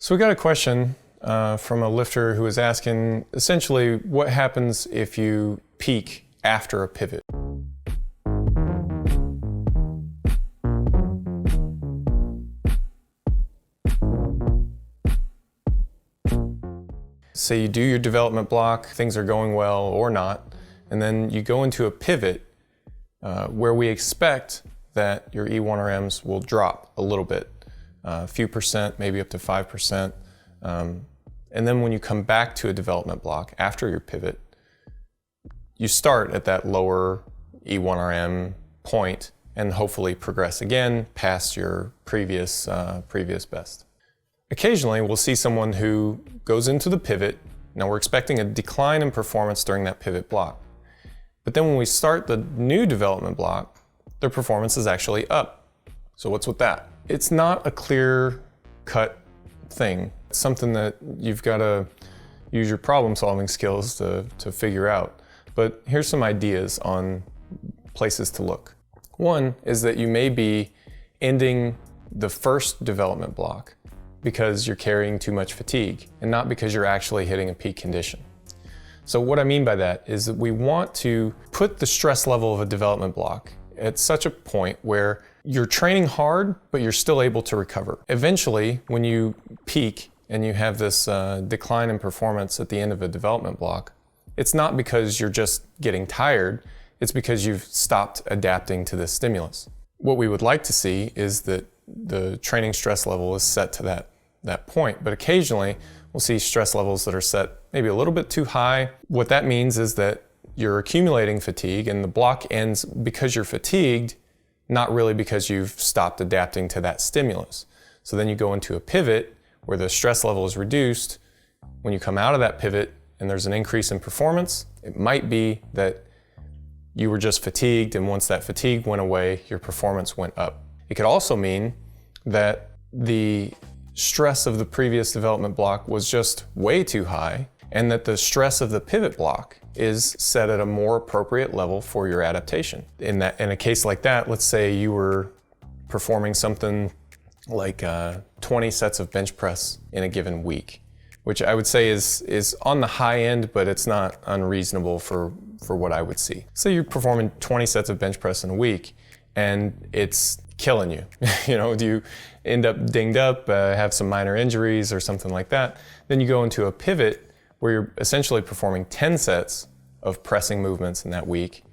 So we got a question from a lifter who was asking essentially what happens if you peak after a pivot. Say you do your development block, things are going well or not, and then you go into a pivot where we expect that your E1RMs will drop a little bit. A few percent, maybe up to 5%. And then when you come back to a development block after your pivot, you start at that lower E1RM point and hopefully progress again past your previous best. Occasionally, we'll see someone who goes into the pivot. Now we're expecting a decline in performance during that pivot block. But then when we start the new development block, their performance is actually up. So what's with that? It's not a clear-cut thing. It's something that you've got to use your problem-solving skills to figure out. But here's some ideas on places to look. One is that you may be ending the first development block because you're carrying too much fatigue and not because you're actually hitting a peak condition. So what I mean by that is that we want to put the stress level of a development block at such a point where you're training hard, but you're still able to recover. Eventually, when you peak and you have this decline in performance at the end of a development block, it's not because you're just getting tired, it's because you've stopped adapting to this stimulus. What we would like to see is that the training stress level is set to that point, but occasionally we'll see stress levels that are set maybe a little bit too high. What that means is that you're accumulating fatigue and the block ends because you're fatigued, not really because you've stopped adapting to that stimulus. So then you go into a pivot where the stress level is reduced. When you come out of that pivot and there's an increase in performance, it might be that you were just fatigued, and once that fatigue went away, your performance went up. It could also mean that the stress of the previous development block was just way too high, and that the stress of the pivot block is set at a more appropriate level for your adaptation. In a case like that, let's say you were performing something like 20 sets of bench press in a given week, which I would say is on the high end, but it's not unreasonable for what I would see. So you're performing 20 sets of bench press in a week, and it's killing you. Do you end up dinged up, have some minor injuries or something like that? Then you go into a pivot where you're essentially performing 10 sets of pressing movements in that week,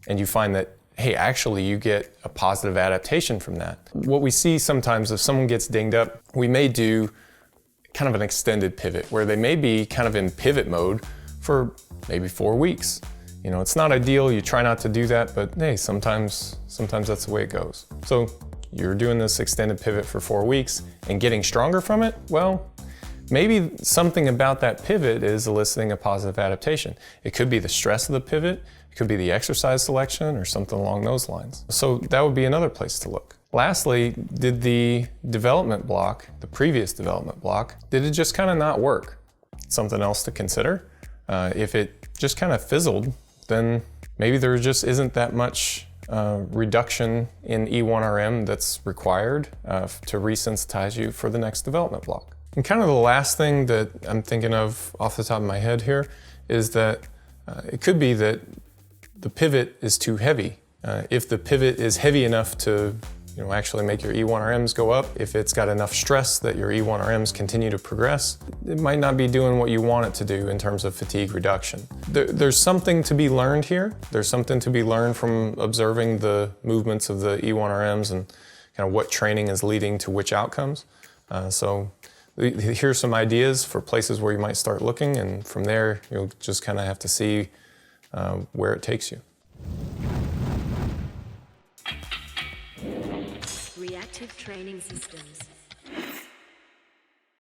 and you find that, hey, actually you get a positive adaptation from that. What we see sometimes if someone gets dinged up, we may do kind of an extended pivot where they may be kind of in pivot mode for maybe 4 weeks. It's not ideal, you try not to do that, but hey, sometimes that's the way it goes. So you're doing this extended pivot for 4 weeks and getting stronger from it, well, maybe something about that pivot is eliciting a positive adaptation. It could be the stress of the pivot, it could be the exercise selection or something along those lines. So that would be another place to look. Lastly, did the development block, the previous development block, did it just kind of not work? Something else to consider. If it just kind of fizzled, then maybe there just isn't that much reduction in E1RM that's required to resensitize you for the next development block. And kind of the last thing that I'm thinking of off the top of my head here is that it could be that the pivot is too heavy. If the pivot is heavy enough to actually make your E1RMs go up, if it's got enough stress that your E1RMs continue to progress, it might not be doing what you want it to do in terms of fatigue reduction. There's something to be learned here. There's something to be learned from observing the movements of the E1RMs and kind of what training is leading to which outcomes. So here's some ideas for places where you might start looking, and from there you'll just kind of have to see where it takes you. Reactive Training Systems.